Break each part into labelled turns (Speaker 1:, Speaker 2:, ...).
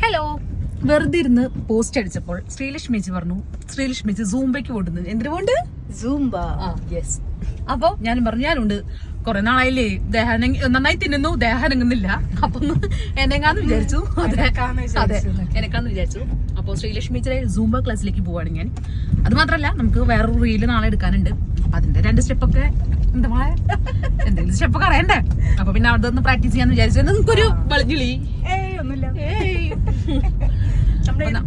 Speaker 1: Hello. വെറുതെ ഇരുന്ന് post അടിച്ചപ്പോൾ ശ്രീലക്ഷ്മിജി പറഞ്ഞു ശ്രീലക്ഷ്മിജി സൂംബയ്ക്ക് പോട്ടുന്നത്. എന്തിനു പോണ്ട്?
Speaker 2: സൂംബ.
Speaker 1: യെസ്. അപ്പൊ ഞാനും പറഞ്ഞു ഞാനുണ്ട്. കുറെ നാളായില്ലേ നന്നായി തിന്നുന്നു, ദേഹം അനങ്ങുന്നില്ല. അപ്പൊ എന്നെങ്ങാന്ന് വിചാരിച്ചു. അതെ, എനക്കാന്ന് വിചാരിച്ചു. അപ്പൊ ശ്രീലക്ഷ്മിജിയുടെ സൂംബ ക്ലാസ്സിലേക്ക് പോവാണ് ഞാൻ. അത് മാത്രല്ല നമുക്ക് വേറൊരു റീല് നാളെ എടുക്കാനുണ്ട്. അപ്പൊ അതിന്റെ 2 സ്റ്റെപ്പൊക്കെ എന്താ എന്തെങ്കിലും സ്റ്റെപ്പൊക്കെ അറിയണ്ടേ. അപ്പൊ പിന്നെ അവിടെ ഒന്ന് പ്രാക്ടീസ് ചെയ്യാന്ന് വിചാരിച്ചു. നിങ്ങൾക്കൊരു വളഞ്ഞിളി
Speaker 2: ഒന്നുമില്ല.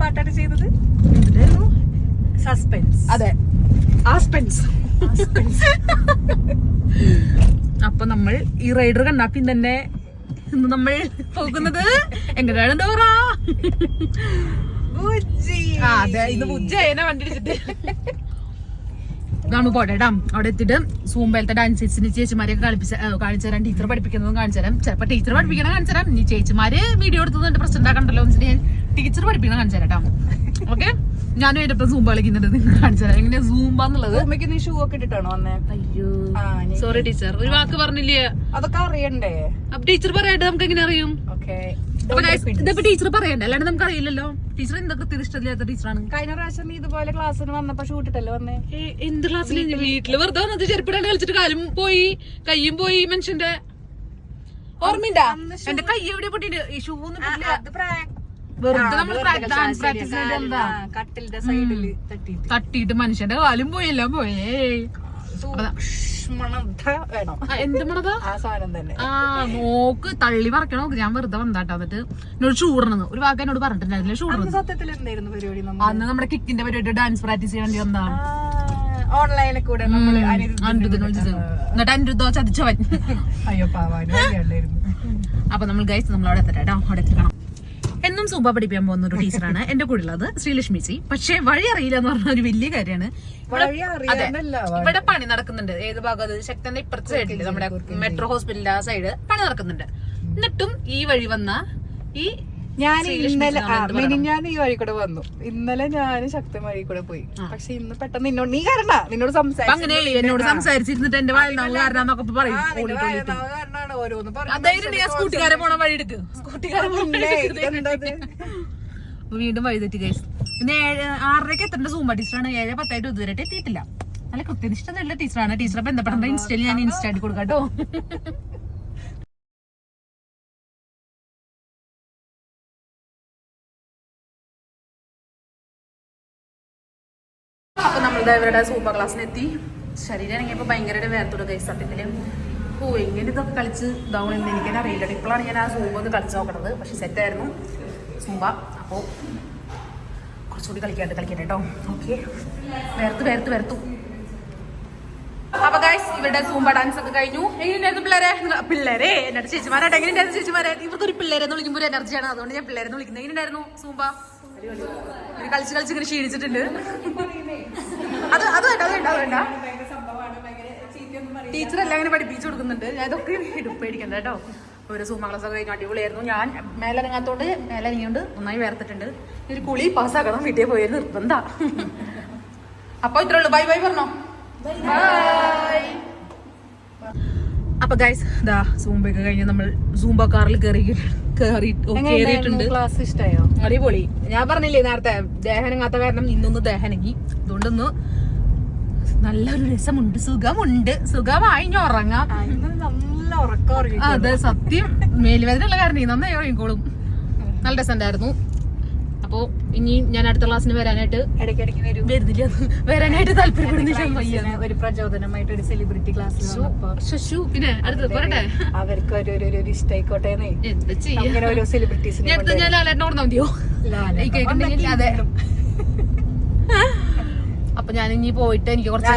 Speaker 2: പാട്ടാണ് ചെയ്തത്. സസ്പെൻസ്.
Speaker 1: അതെ, ആസ്പെൻസ്. അപ്പൊ നമ്മൾ ഈ റൈഡർ കണ്ണാപ്പിൻ തന്നെ ഇന്ന് നമ്മൾ പോകുന്നത് എങ്ങനെയാണ് എന്താ പറയാ, അതെ ഇന്ന് ബുജ്ജേനെ വണ്ടി എടുത്തിട്ട് നമ്മൾ പോട്ടെ കേട്ടോ. അവിടെ എത്തിയിട്ട് സൂംബയിലത്തെ ഡാൻസേഴ്സിന് ചേച്ചിമാരെയൊക്കെ കാണിച്ചു തരാം. ടീച്ചർ പഠിപ്പിക്കുന്നതും കാണിച്ചു തരാം. ചിലപ്പോ ടീച്ചർ പഠിപ്പിക്കണ കാണിച്ചു തരാം. ഇനി ചേച്ചിമാര് വീഡിയോ എടുത്തതുകൊണ്ട് പ്രശ്നം ഉണ്ടാക്കണ്ടല്ലോ എന്ന് ഞാൻ ടീച്ചർ പഠിപ്പിക്കണ കാണിച്ചു തരാം കേട്ടോ. ഓക്കെ, ഞാനും അതിന്റെ സൂംബ കളിക്കുന്നുണ്ട്. നിങ്ങൾ കാണിച്ചു തരാം എങ്ങനെയാ സൂംബ എന്നുള്ളത്.
Speaker 2: നീ ഷൂ ഒക്കെ ഇട്ടിട്ടാണോ വന്നേ?
Speaker 1: അയ്യോ സോറി ടീച്ചർ, ഒരു വാക്ക് പറഞ്ഞില്ലേ.
Speaker 2: അതൊക്കെ അറിയണ്ടേ?
Speaker 1: അപ്പൊ ടീച്ചർ പറയട്ടെ, നമുക്ക് എങ്ങനെ അറിയും? ഇതിപ്പോ ടീച്ചർ പറയണ്ടേ, അല്ലാണ്ട് നമുക്ക് അറിയില്ലല്ലോ. ടീച്ചർ എന്തൊക്കെ ഇഷ്ടമില്ലാത്ത ടീച്ചറാണ്.
Speaker 2: കഴിഞ്ഞ പ്രാവശ്യം നീ ഇതുപോലെ ക്ലാസ്സിന് വന്നപ്പോ ഷൂട്ടിട്ടല്ലേ വന്നേ?
Speaker 1: എന്ത് ക്ലാസ്സിൽ? വീട്ടില് വെറുതെ വന്നത് ചെരുപ്പിടാണ്ട് കളിച്ചിട്ട് കാലും പോയി കയ്യും പോയി മനുഷ്യന്റെ. ഓർമ്മയിണ്ടാ? എന്റെ കൈ എവിടെ പൊട്ടിട്ട് ഈ ഷൂ വെറുതെ നമ്മൾ തട്ടിയിട്ട് മനുഷ്യന്റെ കാലും പോയി എല്ലാം പോയേ. എന്ത് മണതാ ആ നോക്ക് തള്ളി മറക്കണ നോക്ക്. ഞാൻ വെറുതെ വന്നാട്ടോ. എന്നിട്ട് എന്നോട് ചൂടണെന്ന് ഒരു വാക്ക് എന്നോട് പറഞ്ഞിട്ടുണ്ടായിരുന്നില്ല. ചൂടുന്നത് അന്ന് നമ്മുടെ കിക്കിന്റെ പരിപാടി ഡാൻസ് പ്രാക്ടീസ് ചെയ്യാൻ വേണ്ടി വന്നതാണ്.
Speaker 2: ഓൺലൈനിൽ കൂടെ
Speaker 1: എന്നിട്ട് അനിരുദ്ധോ ചതിച്ചവൻ.
Speaker 2: അയ്യോ പാവായിരുന്നു.
Speaker 1: അപ്പൊ നമ്മൾ ഗൈസ് നമ്മൾ അവിടെ എത്തട്ടോ. അവിടെ എത്തിക്കണം. എന്നും സൂംബ പഠിപ്പിക്കാൻ പോകുന്ന ഒരു ടീച്ചറാണ് എന്റെ കൂടെ ഉള്ളത്, ശ്രീലക്ഷ്മി ജി. പക്ഷെ വഴി അറിയില്ല എന്ന് പറഞ്ഞ ഒരു വലിയ കാര്യമാണ്. ഇവിടെ പണി നടക്കുന്നുണ്ട്. ഏത് ഭാഗത്ത്? ശക്തന്റെ ഇപ്പുറത്തെ സൈഡില്, നമ്മുടെ മെട്രോ ഹോസ്പിറ്റലിന്റെ ആ സൈഡ് പണി നടക്കുന്നുണ്ട്. എന്നിട്ടും ഈ വഴി വന്ന ഈ
Speaker 2: ഞാൻ ഈ വഴി കൂടെ വന്നു. ഇന്നലെ ഞാൻ ശക്തൻ വഴി കൂടെ പോയി. പക്ഷെ ഇന്ന് പെട്ടെന്ന് നിന്നോട്
Speaker 1: സംസാരിച്ചിരുന്നിട്ട് എന്റെ വയൽനാവ് കാരണം പറയും. സ്കൂട്ടിക്കാരെ പോണ വഴി എടുക്ക്. വീണ്ടും വഴി തെറ്റി ഗൈസ്. പിന്നെ 6:30 എത്തേണ്ട സൂംബ ടീച്ചറാണ്. 7:10 ഇതുവരെ എത്തിയിട്ടില്ല. നല്ല കൃത്യനിഷ്ഠ നല്ല ടീച്ചറാണ്. ടീച്ചറെ ബന്ധപ്പെട്ട ഇൻസ്റ്റയിൽ ഞാൻ ഇൻസ്റ്റ ആയിട്ട് കൊടുക്കാം കേട്ടോ. അപ്പൊ നമ്മളുടെ ഇവരുടെ സൂംബ ക്ലാസ്സിനെത്തി. ശരീരം ഇറങ്ങിയപ്പോ ഭയങ്കര വേർത്തുള്ള ഗൈസ്. സത്യത്തില് എങ്ങനെ ഇതൊക്കെ കളിച്ച് ഇതാവണമെന്ന് എനിക്കെന്നെ അറിയില്ല. ഇപ്പോഴാണ് ഞാൻ ആ സൂംബ ഒന്ന് കളിച്ച് നോക്കണത്. പക്ഷെ സെറ്റായിരുന്നു സൂംബ. അപ്പോൾ കുറച്ചുകൂടി കളിക്കട്ടെ കേട്ടോ. ഓക്കെ, വേർത്തു. അപ്പൊ ഗൈസ് ഇവരുടെ സൂംബ ഡാൻസ് ഒക്കെ കഴിഞ്ഞു. എങ്ങനെയുണ്ടായിരുന്നു പിള്ളേരെ എന്നിട്ട് ചേച്ചിമാരായിട്ട് എങ്ങനെയുണ്ടായിരുന്നു ചേച്ചിമാരെ? ഇവർക്ക് ഒരു പിള്ളേരെന്ന് വിളിക്കുമ്പോൾ ഒരു എനർജിയാണ്. അതുകൊണ്ട് ഞാൻ പിള്ളേരെന്ന് വിളിക്കുന്നത്. എങ്ങനെയുണ്ടായിരുന്നു സൂംബ? കളിച്ച് ഇങ്ങനെ ക്ഷീണിച്ചിട്ടുണ്ട്. അത് വേണ്ട. ടീച്ചർ എല്ലാം ഇങ്ങനെ പഠിപ്പിച്ചു കൊടുക്കുന്നുണ്ട്. ഞാൻ ഇതൊക്കെ പേടിക്കണ്ട കേട്ടോ. ഒരു സൂംബ ക്ലാസ് ഒക്കെ കഴിഞ്ഞ അടിപൊളിയായിരുന്നു. ഞാൻ മേലനങ്ങാത്തോണ്ട് മേലനങ്ങിയോണ്ട് നന്നായി വേർത്തിട്ടുണ്ട്. ഒരു കുളി പാസ്സാക്കണം. വീട്ടിൽ പോയി നിർബന്ധ. അപ്പൊ ഇത്രേ ഉള്ളൂ. ബൈ പറഞ്ഞോ. അപ്പൊ ഗൈസ് ഇതാ സൂംബയൊക്കെ കഴിഞ്ഞ് നമ്മൾ സൂംബ കാറിൽ കേറിയിട്ടുണ്ട്.
Speaker 2: ക്ലാസ് ഇഷ്ടമായോ?
Speaker 1: അടിപൊളി. ഞാൻ പറഞ്ഞില്ലേ നേരത്തെ ദേഹനങ്ങാത്ത കാരണം ഇന്നൊന്ന് ദേഹനങ്ങി. അതുകൊണ്ടൊന്ന് നല്ലൊരു രസമുണ്ട്, സുഖമായി ഉറങ്ങാം.
Speaker 2: നല്ല ഉറക്കം.
Speaker 1: അതെ സത്യം. മേലുവേദന ഉള്ള കാരണം നന്നായി ഉറങ്ങിക്കോളും. നല്ല രസമുണ്ടായിരുന്നു. അപ്പൊ ഇനി ഞാൻ അടുത്ത ക്ലാസ്സിന് വരാനായിട്ട്
Speaker 2: ഇടയ്ക്കിടയ്ക്ക്
Speaker 1: വരാനായിട്ട് താല്പര്യപ്പെടുന്നില്ല.
Speaker 2: ഒരു പ്രചോദനമായിട്ട് ഒരു സെലിബ്രിറ്റി ക്ലാസ്സിൽ
Speaker 1: പിന്നെ അടുത്ത് പറയട്ടെ.
Speaker 2: അവർക്ക് ഒരു ഇഷ്ടായിക്കോട്ടെ.
Speaker 1: അങ്ങനെ ഓരോ സെലിബ്രിറ്റീസിനെ ഞാൻ ലാലേട്ടനെ ഓർന്നാ മതിയോ? അതെ. അപ്പൊ ഞാൻ ഇനി പോയിട്ട് എനിക്ക് കുറച്ച്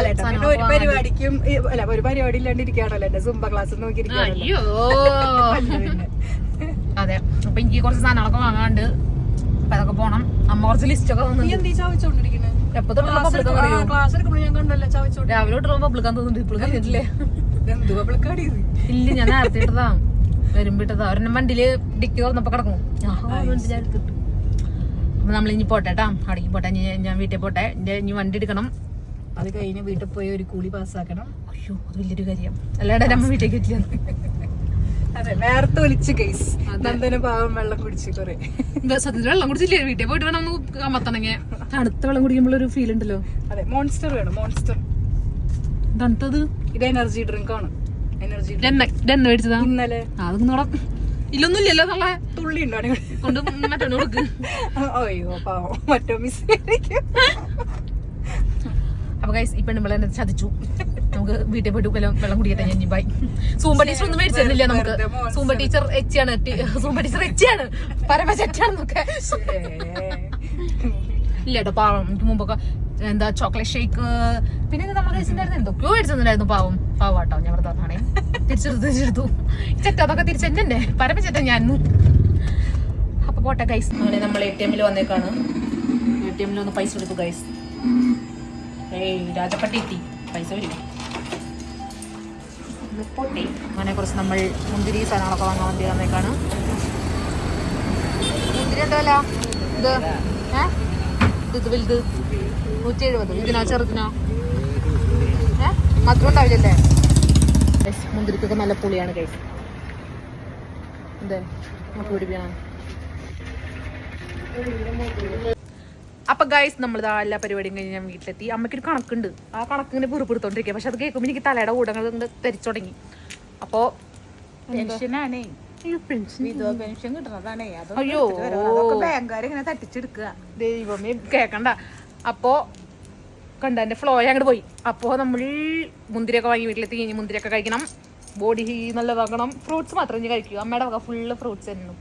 Speaker 2: ഒരു പരിപാടിക്കും ഒരു പരിപാടി ഇല്ലാണ്ട് ഇരിക്കാണല്ലോ എന്റെ സൂംബ ക്ലാസ് നോക്കിയിരിക്കും.
Speaker 1: അയ്യോ അതെ. അപ്പൊ എനിക്ക് കുറച്ച് സാധനങ്ങളൊക്കെ വാങ്ങാണ്ട്. അപ്പൊ അതൊക്കെ പോണം. അമ്മ കുറച്ച് ലിസ്റ്റ് ഒക്കെ രാവിലെ തൊട്ടുള്ള പബ്ലിക്കാൻ തോന്നുന്നുണ്ട്. ഇപ്പോൾ കഴിഞ്ഞിട്ടില്ലേ? ഇല്ല, ഞാൻ നേരത്തെ ഇട്ടതാ. വരുമ്പോ ഇട്ടതാ. ഒരെണ്ണം വണ്ടിയില് ഡിക്കി തുറന്നപ്പോ കിടക്കും. അപ്പൊ നമ്മളിനി പോട്ടെട്ടാ. അവിടേക്ക് പോട്ടെ. ഞാൻ വീട്ടിൽ പോട്ടെ. ഇനി വണ്ടി എടുക്കണം.
Speaker 2: അത് കഴിഞ്ഞ് വീട്ടിൽ പോയി ഒരു കൂലി പാസ്സാക്കണം.
Speaker 1: അയ്യോ അത് വലിയൊരു കാര്യം. അല്ലാണ്ട് നമ്മ വീട്ടിലേക്ക് എത്തില്ല.
Speaker 2: അതെ നേരത്തെ ഒലിച്ച് ഗൈസ്. നന്ദന പാവം വെള്ളം കുടിച്ച് കൊറേ.
Speaker 1: സത്യത്തിൽ വെള്ളം കുടിച്ചില്ലേ? വീട്ടിൽ പോയിട്ട് വേണം ഒന്ന് അമത്തണെങ്കിൽ. തണുത്ത വെള്ളം കുടിക്കുമ്പോൾ ഒരു ഫീൽ ഉണ്ടല്ലോ.
Speaker 2: അതെ മോൺസ്റ്റർ വേണം. മോൺസ്റ്റർ
Speaker 1: തണുത്തത് ഇത്
Speaker 2: എനർജി ഡ്രിങ്ക് ആണ്. എനർജി
Speaker 1: മേടിച്ചതാ
Speaker 2: ഇന്നലെ.
Speaker 1: അതൊന്നും ഇല്ലൊന്നും ഇല്ലല്ലോ നല്ല
Speaker 2: തുള്ളി ഉണ്ടോ
Speaker 1: കൊണ്ട് മറ്റോ കൊടുക്ക്.
Speaker 2: അയ്യോ പാവം മറ്റോ മിസ്.
Speaker 1: അപ്പൊ ഗൈസ് ഈ പെണ്ണുമ്പളെ ചതിച്ചു. നമുക്ക് വീട്ടിൽ പോയിട്ട് വെള്ളം കുടിക്കട്ടെ. ഞാൻ ബൈ. സൂമ്പ ടീച്ചർ ഒന്നും മേടിച്ചിരുന്നില്ല നമുക്ക്. സൂമ്പ ടീച്ചർ എച്ചിയാണ്. സൂമ്പ ടീച്ചർ എച്ചിയാണ്, പരമ ചെറ്റാണെന്നൊക്കെ. ഇല്ല കേട്ടോ പാവം. എനിക്ക് മുമ്പൊക്കെ എന്താ ചോക്ലേറ്റ് ഷേക്ക് പിന്നെ നമ്മുടെ കഴിച്ചിട്ടുണ്ടായിരുന്നു. എന്തൊക്കെയോ മേടിച്ചിട്ടുണ്ടായിരുന്നു. പാവാട്ടോ ഞാൻ പറഞ്ഞാണേ. തിരിച്ചെടുത്തു ചെറ്റ അതൊക്കെ തിരിച്ചെന്നെ പരമ ചെറ്റ ഞാൻ. അപ്പൊ പോട്ടെ ഗൈസ്. അങ്ങനെ നമ്മൾ ATM വന്നേക്കാണ്. ATM ഒന്ന് പൈസ എടുത്തു ഗൈസ്. രാജപ്പട്ടി എത്തി. പൈസ വരും. പോട്ടെ. അങ്ങനെ കുറച്ച് നമ്മൾ മുന്തിരി സാധനങ്ങളൊക്കെ വാങ്ങാൻ വേണ്ടി വന്നേക്കാണ്. മുന്തിരി എന്തല്ല ഇത്? ഇത് വലുത് 170. ഇതിനോ ചെറുതിനോ? മാത്രം ഉണ്ടാവില്ലല്ലേ? മുന്തിരിക്കൊക്കെ നല്ല പുളിയാണ് കഴിച്ച്. എന്തേ നമുക്ക് പിടിപ്പിക്കണം. അപ്പൊ ഗൈസ് നമ്മളിതാ എല്ലാ പരിപാടിയും കഴിഞ്ഞ് ഞാൻ വീട്ടിലെത്തി. അമ്മയ്ക്കൊരു കണക്കുണ്ട്. ആ കണക്കിങ്ങനെ പിറുപിടുത്തോണ്ടിരിക്കുക. പക്ഷെ അത് കേൾക്കുമ്പോൾ എനിക്ക് തലയുടെ കൂടങ്ങൾ തെരിച്ചു തുടങ്ങി. അപ്പോ
Speaker 2: പെൻഷനാണേ. പെൻഷൻ കിട്ടുന്നതാണേ. അയ്യോ ബാങ്കുകാരിങ്ങനെ തട്ടിച്ചെടുക്കുക.
Speaker 1: ദൈവമേ കേക്കണ്ട. അപ്പോ കണ്ട എന്റെ ഫ്ലോ അങ്ങോട്ട് പോയി. അപ്പോ നമ്മൾ മുന്തിരിയൊക്കെ വാങ്ങി വീട്ടിലെത്തി കഴിഞ്ഞ് മുന്തിരിയൊക്കെ കഴിക്കണം. ബോഡി നല്ലതാക്കണം. ഫ്രൂട്ട്സ് മാത്രം ഇനി കഴിക്കുക. അമ്മയുടെ വക ഫുള്ള് ഫ്രൂട്ട്സ് ആയിരുന്നു.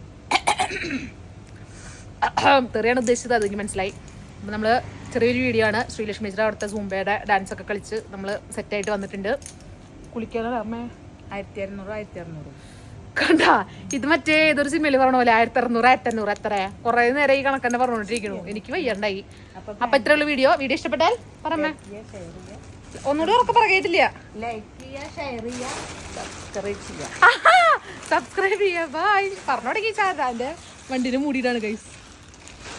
Speaker 1: തെറിയാണ് ഉദ്ദേശിച്ചത്, അതെനിക്ക് മനസ്സിലായി. അപ്പം നമ്മൾ ചെറിയൊരു വീഡിയോ ആണ്. ശ്രീലക്ഷ്മി ചേച്ചി അവിടുത്തെ സൂംബയുടെ ഡാൻസ് ഒക്കെ കളിച്ച് നമ്മൾ സെറ്റായിട്ട് വന്നിട്ടുണ്ട്. കുളിക്കാനോ അമ്മേ
Speaker 2: 1600
Speaker 1: കണ്ട. ഇത് മറ്റേ ഏതൊരു സിനിമയിൽ പറഞ്ഞ പോലെ 1600 1500 എത്ര കുറെ നേരം ഈ കണക്കന്നെ പറഞ്ഞോണ്ടിരിക്കണു. എനിക്ക് വയ്യണ്ടായി. അപ്പൊ ഇത്രയുള്ള വീഡിയോ ഇഷ്ടപ്പെട്ടാൽ പറമ്മേ ഒന്നുകൂടി ഉറക്കെ പറകിയിട്ടില്ല. സബ്സ്ക്രൈബ് ചെയ്യാ. ബൈ. പറഞ്ഞോടങ്ങി ചാരാന്റെ വണ്ടിന് മൂടിയിട്ടാണ് ഗൈസ്.